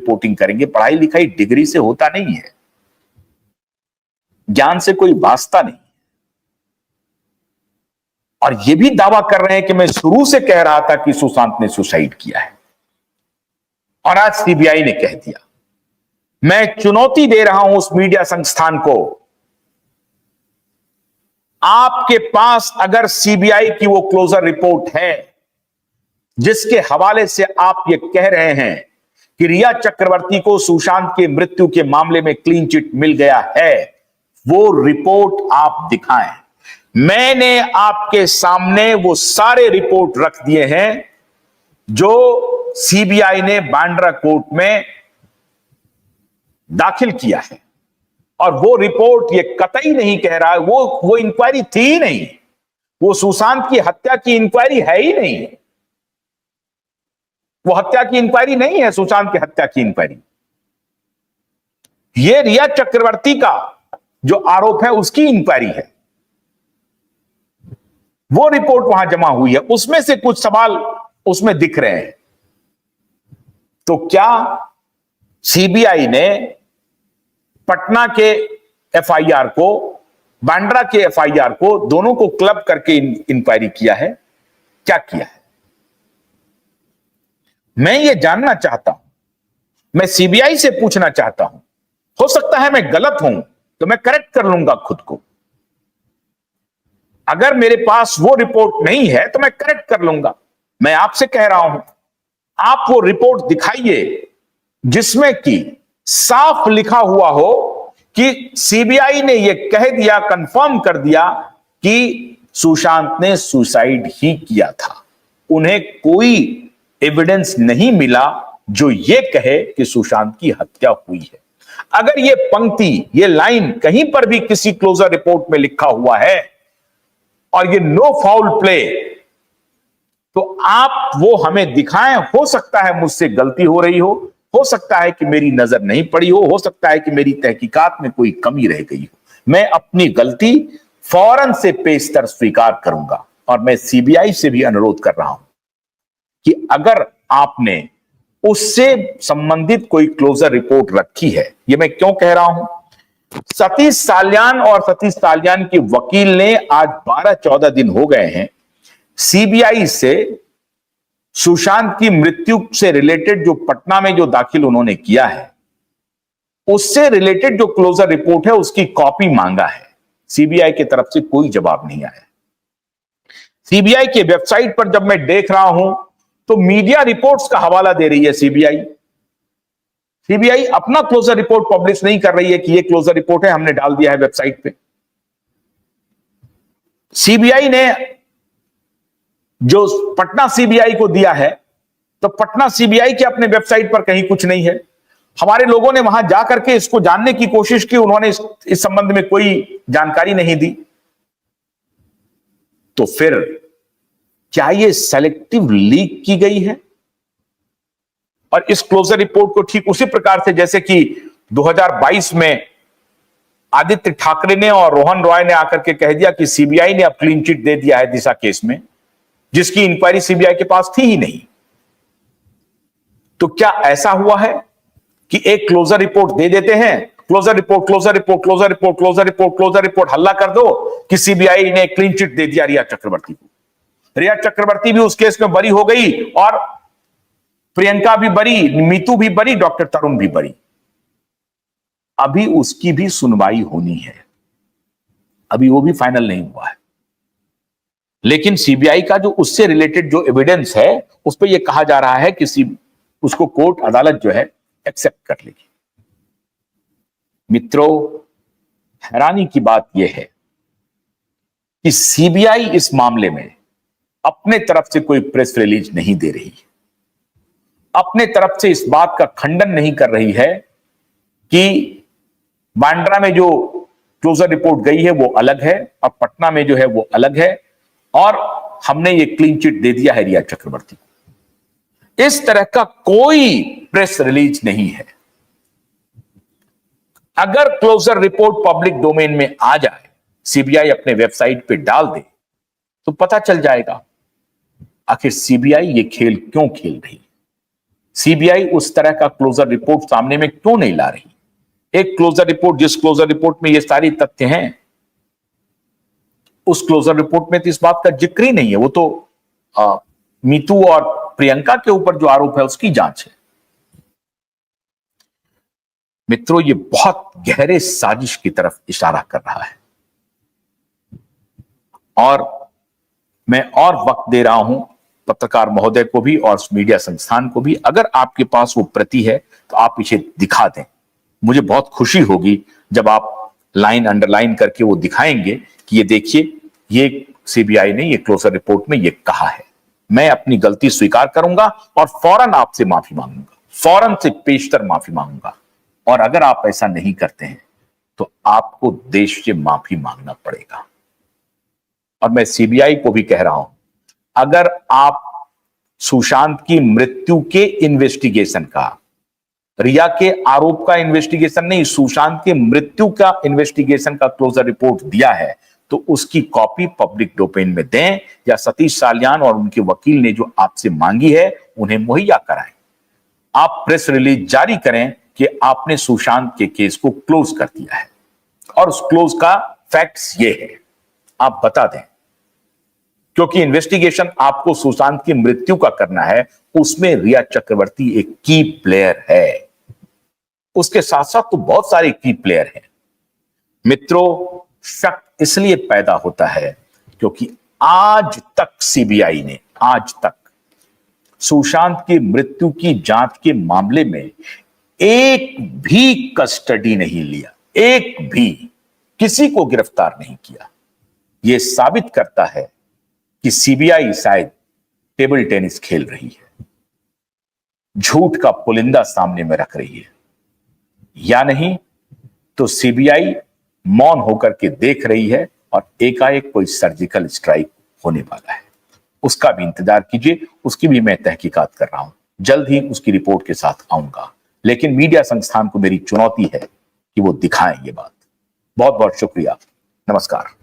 Reporting करेंगे। पढ़ाई लिखाई डिग्री से होता नहीं है, ज्ञान से कोई वास्ता नहीं। और यह भी दावा कर रहे हैं कि मैं शुरू से कह रहा था कि सुशांत ने सुसाइड किया है, और आज सीबीआई ने कह दिया। मैं चुनौती दे रहा हूं उस मीडिया संस्थान को, आपके पास अगर सीबीआई की वो क्लोजर रिपोर्ट है जिसके हवाले से आप ये कह रहे हैं कि रिया चक्रवर्ती को सुशांत के मृत्यु के मामले में क्लीन चिट मिल गया है, वो रिपोर्ट आप दिखाएं। मैंने आपके सामने वो सारे रिपोर्ट रख दिए हैं जो सीबीआई ने बांद्रा कोर्ट में दाखिल किया है, और वो रिपोर्ट ये कतई नहीं कह रहा है, वो इंक्वायरी थी ही नहीं, वो सुशांत की हत्या की इंक्वायरी है ही नहीं, वो हत्या की इंक्वायरी नहीं है, सुशांत की हत्या की इंक्वायरी। ये रिया चक्रवर्ती का जो आरोप है उसकी इंक्वायरी है, वो रिपोर्ट वहां जमा हुई है, उसमें से कुछ सवाल उसमें दिख रहे हैं। तो क्या सीबीआई ने पटना के एफआईआर को, बांद्रा के एफआईआर को, दोनों को क्लब करके इंक्वायरी किया है? क्या किया है? मैं ये जानना चाहता हूं, मैं सीबीआई से पूछना चाहता हूं। हो सकता है मैं गलत हूं तो मैं करेक्ट कर लूंगा खुद को, अगर मेरे पास वो रिपोर्ट नहीं है तो मैं करेक्ट कर लूंगा। मैं आपसे कह रहा हूं, आप वो रिपोर्ट दिखाइए जिसमें कि साफ लिखा हुआ हो कि सीबीआई ने यह कह दिया, कंफर्म कर दिया कि सुशांत ने सुसाइड ही किया था। उन्हें कोई एविडेंस नहीं मिला जो यह कहे कि सुशांत की हत्या हुई है। अगर यह पंक्ति, यह लाइन कहीं पर भी किसी क्लोजर रिपोर्ट में लिखा हुआ है और ये नो फाउल प्ले, तो आप वो हमें दिखाएं। हो सकता है मुझसे गलती हो रही हो सकता है कि मेरी नजर नहीं पड़ी हो सकता है कि मेरी तहकीकात में कोई कमी रह गई हो। मैं अपनी गलती फौरन से पेशतर स्वीकार करूंगा, और मैं सीबीआई से भी अनुरोध कर रहा हूं कि अगर आपने उससे संबंधित कोई क्लोजर रिपोर्ट रखी है। ये मैं क्यों कह रहा हूं, सतीश साल्यान और सतीश साल्यान की वकील ने आज 12-14 दिन हो गए हैं सीबीआई से सुशांत की मृत्यु से रिलेटेड जो पटना में जो दाखिल उन्होंने किया है, उससे रिलेटेड जो क्लोजर रिपोर्ट है उसकी कॉपी मांगा है। सीबीआई की तरफ से कोई जवाब नहीं आया। सीबीआई के वेबसाइट पर जब मैं देख रहा हूं तो मीडिया रिपोर्ट्स का हवाला दे रही है सीबीआई। सीबीआई अपना क्लोजर रिपोर्ट पब्लिश नहीं कर रही है कि ये क्लोजर रिपोर्ट है, हमने डाल दिया है वेबसाइट पे। सीबीआई ने जो पटना सीबीआई को दिया है, तो पटना सीबीआई के अपने वेबसाइट पर कहीं कुछ नहीं है। हमारे लोगों ने वहां जाकर के इसको जानने की कोशिश की, उन्होंने इस संबंध में कोई जानकारी नहीं दी। तो फिर क्या ये सेलेक्टिव लीक की गई है? और इस क्लोजर रिपोर्ट को ठीक उसी प्रकार से जैसे कि 2022 में आदित्य ठाकरे ने और रोहन रॉय ने आकर के कह दिया कि सीबीआई ने अब क्लीन चिट दे दिया है दिशा केस में, जिसकी इंक्वायरी सीबीआई के पास थी ही नहीं। तो क्या ऐसा हुआ है कि एक क्लोजर रिपोर्ट दे देते हैं, closure report, closure report, closure report, closure report, closure report, हल्ला कर दो कि सीबीआई ने क्लीन चिट दे दिया रिया चक्रवर्ती को। रिया चक्रवर्ती भी उस केस में बरी हो गई, और प्रियंका भी बरी, मीतू भी बरी, डॉक्टर तरुण भी बरी। अभी उसकी भी सुनवाई होनी है, अभी वो भी फाइनल नहीं हुआ है। लेकिन सीबीआई का जो उससे रिलेटेड जो एविडेंस है उस पर यह कहा जा रहा है कि उसको कोर्ट अदालत जो है एक्सेप्ट कर लेगी। मित्रों, हैरानी की बात यह है कि सीबीआई इस मामले में अपने तरफ से कोई प्रेस रिलीज नहीं दे रही है, अपने तरफ से इस बात का खंडन नहीं कर रही है कि बांद्रा में जो क्लोजर रिपोर्ट गई है वो अलग है और पटना में जो है वो अलग है, और हमने ये क्लीन चिट दे दिया है रिया चक्रवर्ती को। इस तरह का कोई प्रेस रिलीज नहीं है। अगर क्लोजर रिपोर्ट पब्लिक डोमेन में आ जाए, सीबीआई अपने वेबसाइट पे डाल दे, तो पता चल जाएगा आखिर सीबीआई ये खेल क्यों खेल रही है। सीबीआई उस तरह का क्लोजर रिपोर्ट सामने में क्यों नहीं ला रही? एक क्लोजर रिपोर्ट, जिस क्लोजर रिपोर्ट में ये सारी तथ्य हैं, उस क्लोजर रिपोर्ट में तो इस बात का जिक्र ही नहीं है। वो तो मीतू और प्रियंका के ऊपर जो आरोप है उसकी जांच है। मित्रों, ये बहुत गहरे साजिश की तरफ इशारा कर रहा है और मैं और वक्त दे रहा हूं पत्रकार महोदय को भी और मीडिया संस्थान को भी। अगर आपके पास वो प्रति है तो आप इसे दिखा दें। मुझे बहुत खुशी होगी जब आप लाइन अंडरलाइन करके वो दिखाएंगे कि ये देखिए, ये सीबीआई ने ये क्लोजर रिपोर्ट में ये कहा है। मैं अपनी गलती स्वीकार करूंगा और फौरन आपसे माफी मांगूंगा, फौरन से पेशतर माफी मांगूंगा। और अगर आप ऐसा नहीं करते हैं तो आपको देश से माफी मांगना पड़ेगा। और मैं सीबीआई को भी कह रहा हूं, अगर आप सुशांत की मृत्यु के इन्वेस्टिगेशन का, रिया के आरोप का इन्वेस्टिगेशन नहीं, सुशांत की मृत्यु का इन्वेस्टिगेशन का क्लोजर रिपोर्ट दिया है तो उसकी कॉपी पब्लिक डोमेन में दें, या सतीश साल्यान और उनके वकील ने जो आपसे मांगी है उन्हें मुहैया कराएं। आप प्रेस रिलीज जारी करें कि आपने सुशांत के केस को क्लोज कर दिया है और उस क्लोज का फैक्ट्स ये है, आप बता दें। क्योंकि इन्वेस्टिगेशन आपको सुशांत की मृत्यु का करना है, उसमें रिया चक्रवर्ती एक की प्लेयर है। उसके साथ साथ तो बहुत सारे की प्लेयर हैं। मित्रों, शक इसलिए पैदा होता है क्योंकि आज तक सीबीआई ने, आज तक सुशांत की मृत्यु की जांच के मामले में एक भी कस्टडी नहीं लिया, एक भी, किसी को गिरफ्तार नहीं किया। यह साबित करता है कि सीबीआई शायद टेबल टेनिस खेल रही है, झूठ का पुलिंदा सामने में रख रही है, या नहीं तो सीबीआई मौन होकर के देख रही है और एकाएक कोई सर्जिकल स्ट्राइक होने वाला है। उसका भी इंतजार कीजिए, उसकी भी मैं तहकीकात कर रहा हूं, जल्द ही उसकी रिपोर्ट के साथ आऊंगा। लेकिन मीडिया संस्थान को मेरी चुनौती है कि वो दिखाएं ये बात। बहुत बहुत शुक्रिया, नमस्कार।